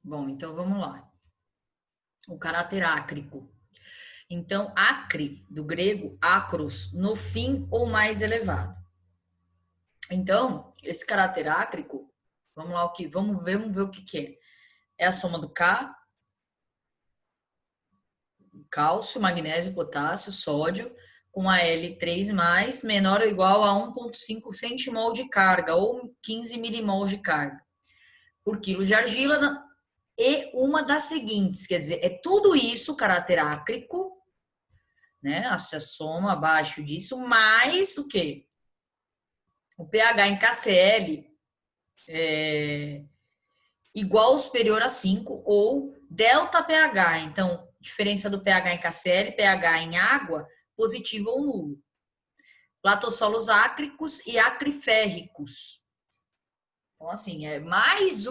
Bom, então vamos lá. O caráter ácrico. Então, acre, do grego, acros, no fim ou mais elevado. Então, esse caráter ácrico, vamos lá, vamos ver o que é. É a soma do K, cálcio, magnésio, potássio, sódio, com a L3+, menor ou igual a 1,5 centimol de carga, ou 15 milimol de carga, por quilo de argila, e uma das seguintes, quer dizer, é tudo isso, caráter ácrico, né? A soma abaixo disso, mais o quê? O pH em KCl é igual ou superior a 5 ou delta pH. Então, diferença do pH em KCl, pH em água, positivo ou nulo. Platossolos ácricos e acriférricos. Então, assim, é mais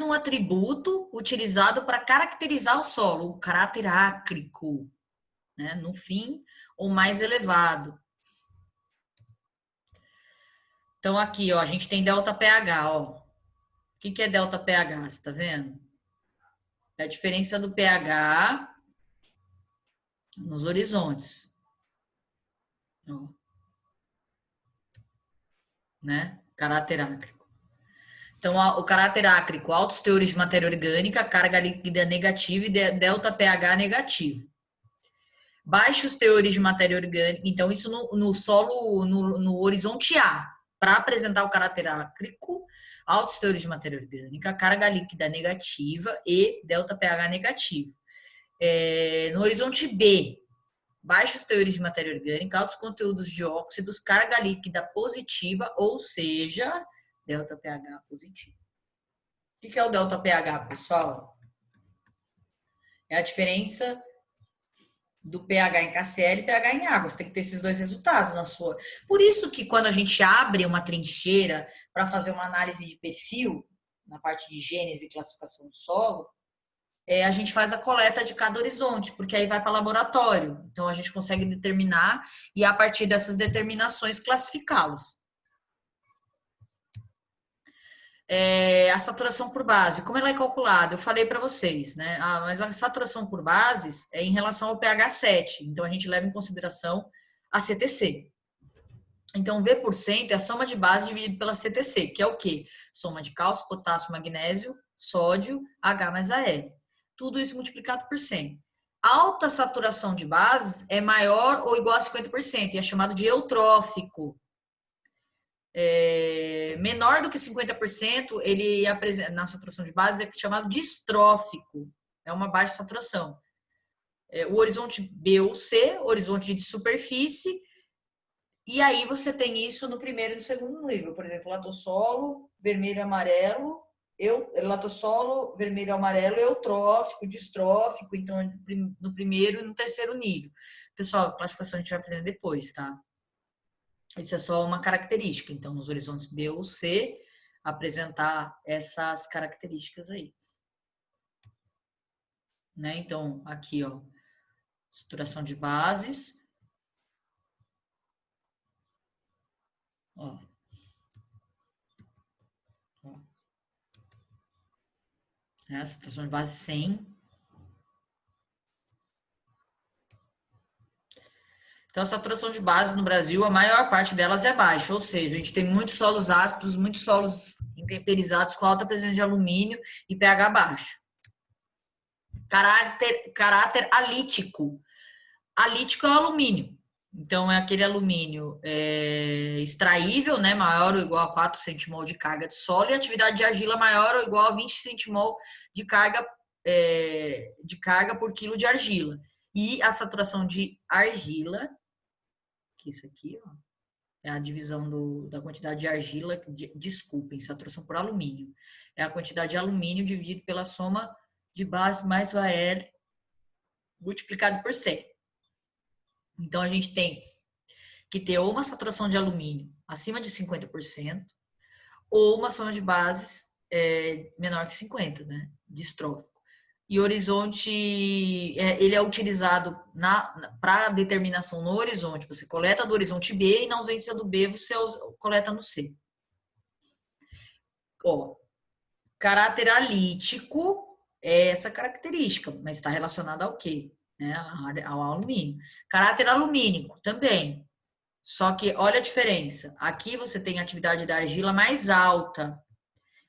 um atributo utilizado para caracterizar o solo, o caráter ácrico, né? No fim, ou mais elevado. Então, aqui, ó, a gente tem delta pH, ó. O que é delta pH? Você tá vendo? É a diferença do pH nos horizontes. Ó, né? Caráter ácrico. Então, o caráter ácrico, altos teores de matéria orgânica, carga líquida negativa e delta pH negativo. Baixos teores de matéria orgânica. Então, isso no solo, no horizonte A, para apresentar o caráter ácrico, altos teores de matéria orgânica, carga líquida negativa e delta pH negativo. No horizonte B, baixos teores de matéria orgânica, altos conteúdos de óxidos, carga líquida positiva, ou seja, delta pH positivo. O que é o delta pH, pessoal? É a diferença do pH em KCl e pH em água. Você tem que ter esses dois resultados na sua. Por isso que quando a gente abre uma trincheira para fazer uma análise de perfil, na parte de gênese e classificação do solo, a gente faz a coleta de cada horizonte, porque aí vai para laboratório. Então a gente consegue determinar e a partir dessas determinações classificá-los. A saturação por base, como ela é calculada? Eu falei para vocês, né? Mas a saturação por bases é em relação ao pH 7, então a gente leva em consideração a CTC. Então, V% é a soma de base dividido pela CTC, que é o quê? Soma de cálcio, potássio, magnésio, sódio, H mais Al. Tudo isso multiplicado por 100. Alta saturação de bases é maior ou igual a 50% e é chamado de eutrófico. Menor do que 50%, ele apresenta, na saturação de bases, é chamado distrófico. É uma baixa saturação. O horizonte B ou C, horizonte de superfície, e aí você tem isso no primeiro e no segundo nível. Por exemplo, latossolo, vermelho e amarelo, latossolo, vermelho e amarelo, eutrófico, distrófico, então no primeiro e no terceiro nível. Pessoal, a classificação a gente vai aprender depois, tá? Isso é só uma característica. Então, nos horizontes B ou C, apresentar essas características aí. Né? Então, aqui, ó, saturação de bases. Ó. Saturação de base 100. Então, a saturação de base no Brasil, a maior parte delas é baixa, ou seja, a gente tem muitos solos ácidos, muitos solos intemperizados com alta presença de alumínio e pH baixo. Caráter alítico. Alítico é o alumínio. Então, é aquele alumínio extraível, né, maior ou igual a 4 centimol de carga de solo, e atividade de argila maior ou igual a 20 centimol de carga por quilo de argila. E a saturação de argila, que isso aqui, ó, é a divisão da quantidade de argila, desculpem, saturação por alumínio. É a quantidade de alumínio dividido pela soma de base mais o AR multiplicado por 100. Então, a gente tem que ter ou uma saturação de alumínio acima de 50%, ou uma soma de bases menor que 50%, né? Distrófico. E horizonte, ele é utilizado para determinação no horizonte. Você coleta do horizonte B e na ausência do B você coleta no C. Ó, caráter alítico é essa característica, mas está relacionado ao quê? Né? Ao alumínio. Caráter alumínico também. Só que olha a diferença. Aqui você tem a atividade da argila mais alta.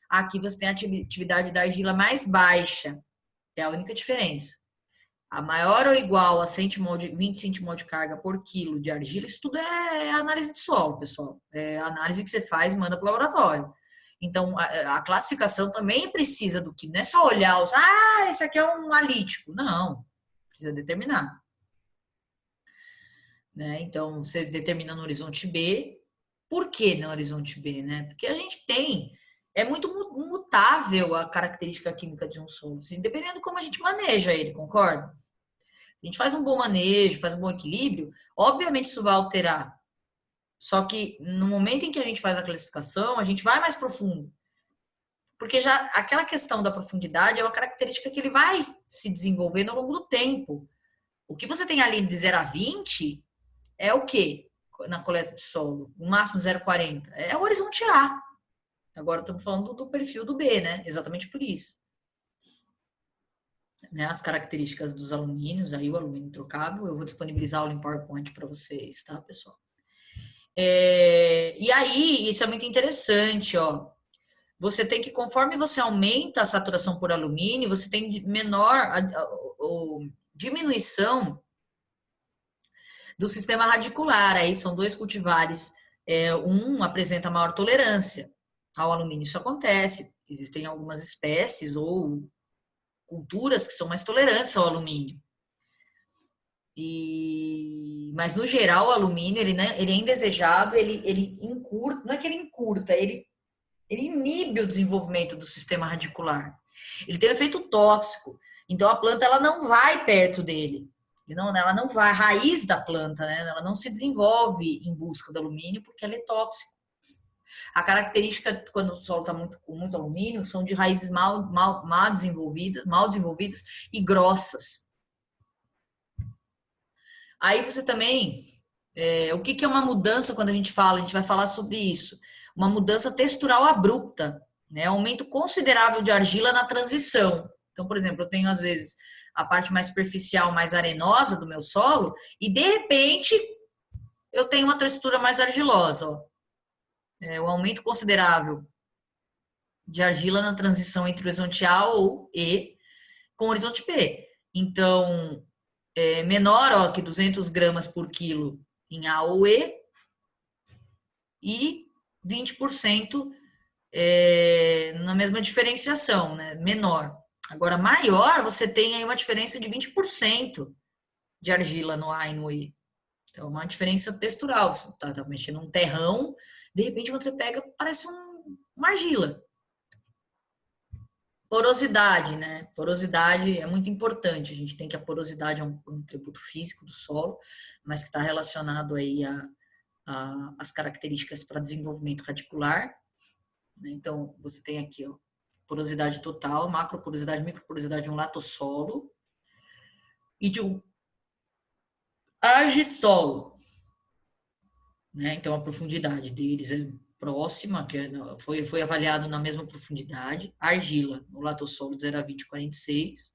Aqui você tem a atividade da argila mais baixa. É a única diferença. A maior ou igual a 20 centimol de carga por quilo de argila, isso tudo é análise de solo, pessoal. É análise que você faz e manda para o laboratório. Então, a classificação também precisa do que, não é só olhar os, esse aqui é um alítico. Não, precisa determinar. Né? Então, você determina no horizonte B. Por que no horizonte B? Né? Porque a gente tem, é muito mutável a característica química de um solo, assim, dependendo de como a gente maneja ele, concorda? A gente faz um bom manejo, faz um bom equilíbrio, obviamente isso vai alterar. Só que no momento em que a gente faz a classificação, a gente vai mais profundo. Porque já aquela questão da profundidade é uma característica que ele vai se desenvolvendo ao longo do tempo. O que você tem ali de 0 a 20 é o quê? Na coleta de solo, o máximo 0,40. É o horizonte A. Agora estamos falando do perfil do B, né? Exatamente por isso. Né? As características dos alumínios, aí o alumínio trocável, eu vou disponibilizar o link PowerPoint para vocês, tá, pessoal? E aí, isso é muito interessante, ó. Você tem que, conforme você aumenta a saturação por alumínio, você tem menor diminuição do sistema radicular. Aí são dois cultivares. Um apresenta maior tolerância ao alumínio. Isso acontece. Existem algumas espécies ou culturas que são mais tolerantes ao alumínio. Mas no geral o alumínio ele é indesejado, ele encurta, não é que ele encurta, ele inibe o desenvolvimento do sistema radicular. Ele tem um efeito tóxico, então a planta ela não vai perto dele. Ela não vai, a raiz da planta, né? Ela não se desenvolve em busca do alumínio porque ela é tóxica. A característica quando o solo está com muito alumínio são de raízes mal desenvolvidas e grossas. Aí você também, o que é uma mudança quando a gente vai falar sobre isso. Uma mudança textural abrupta, né? Aumento considerável de argila na transição. Então, por exemplo, eu tenho às vezes a parte mais superficial, mais arenosa do meu solo e de repente eu tenho uma textura mais argilosa. Ó. O aumento considerável de argila na transição entre horizonte A ou E com horizonte B. Então, menor que 200 gramas por quilo em A ou E e 20% na mesma diferenciação, né? Menor. Agora, maior, você tem aí uma diferença de 20% de argila no A e no E. Então, uma diferença textural. Você está mexendo num terrão, de repente, quando você pega, parece uma argila. Porosidade, né? Porosidade é muito importante. A gente tem que a porosidade é um atributo físico do solo, mas que está relacionado aí as características para desenvolvimento radicular. Então, você tem aqui, ó, porosidade total, macroporosidade, microporosidade de um latossolo e de um argissolo. Né? Então, a profundidade deles é próxima, que foi avaliado na mesma profundidade. Argila, no latossolo de 0 a 20, 46,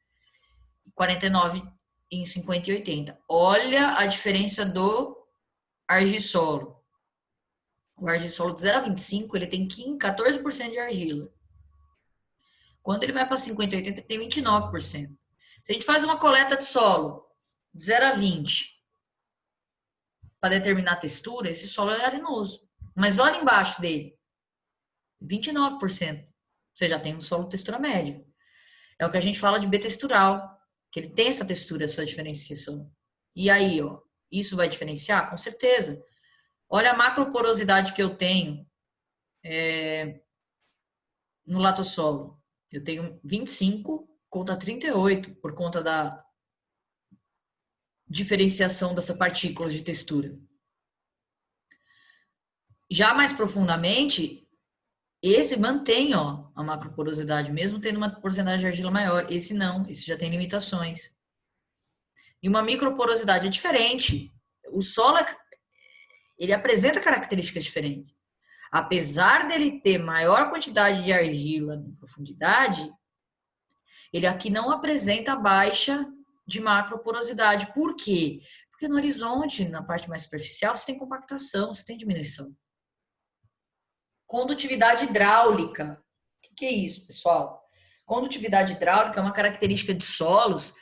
49 em 50 e 80. Olha a diferença do argissolo. O argissolo de 0 a 25, ele tem 14% de argila. Quando ele vai para 50 e 80, ele tem 29%. Se a gente faz uma coleta de solo de 0 a 20 para determinar a textura, esse solo é arenoso. Mas olha embaixo dele, 29%. Você já tem um solo textura média. É o que a gente fala de B-textural, que ele tem essa textura, essa diferenciação. E aí, ó, isso vai diferenciar? Com certeza. Olha a macroporosidade que eu tenho no latossolo. Eu tenho 25 contra 38 por conta da diferenciação dessa partículas de textura. Já mais profundamente, esse mantém, ó, a macroporosidade, mesmo tendo uma porcentagem de argila maior. Esse não, esse já tem limitações. E uma microporosidade é diferente. O solo, ele apresenta características diferentes. apesar dele ter maior quantidade de argila em profundidade, ele aqui não apresenta baixa de macroporosidade. Por quê? Porque no horizonte, na parte mais superficial, você tem compactação, você tem diminuição. Condutividade hidráulica. O que é isso, pessoal? Condutividade hidráulica é uma característica de solos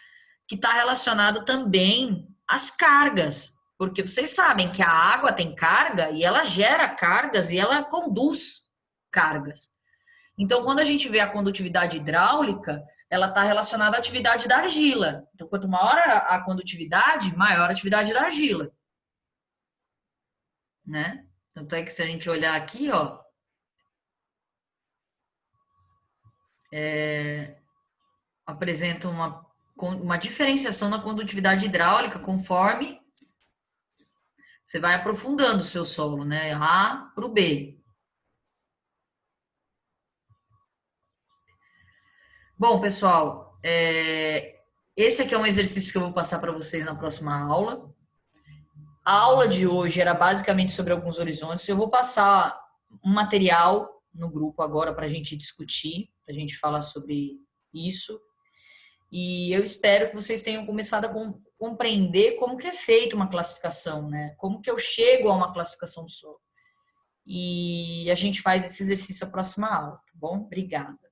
que está relacionada também às cargas. Porque vocês sabem que a água tem carga e ela gera cargas e ela conduz cargas. Então, quando a gente vê a condutividade hidráulica, ela está relacionada à atividade da argila. Então, quanto maior a condutividade, maior a atividade da argila. Né? Tanto é que se a gente olhar aqui, ó, apresenta uma diferenciação na condutividade hidráulica conforme você vai aprofundando o seu solo, né? A para o B. Bom, pessoal, esse aqui é um exercício que eu vou passar para vocês na próxima aula. A aula de hoje era basicamente sobre alguns horizontes. Eu vou passar um material no grupo agora para a gente discutir, para a gente falar sobre isso. E eu espero que vocês tenham começado a compreender como que é feita uma classificação, né? Como que eu chego a uma classificação do solo. E a gente faz esse exercício na próxima aula, tá bom? Obrigada.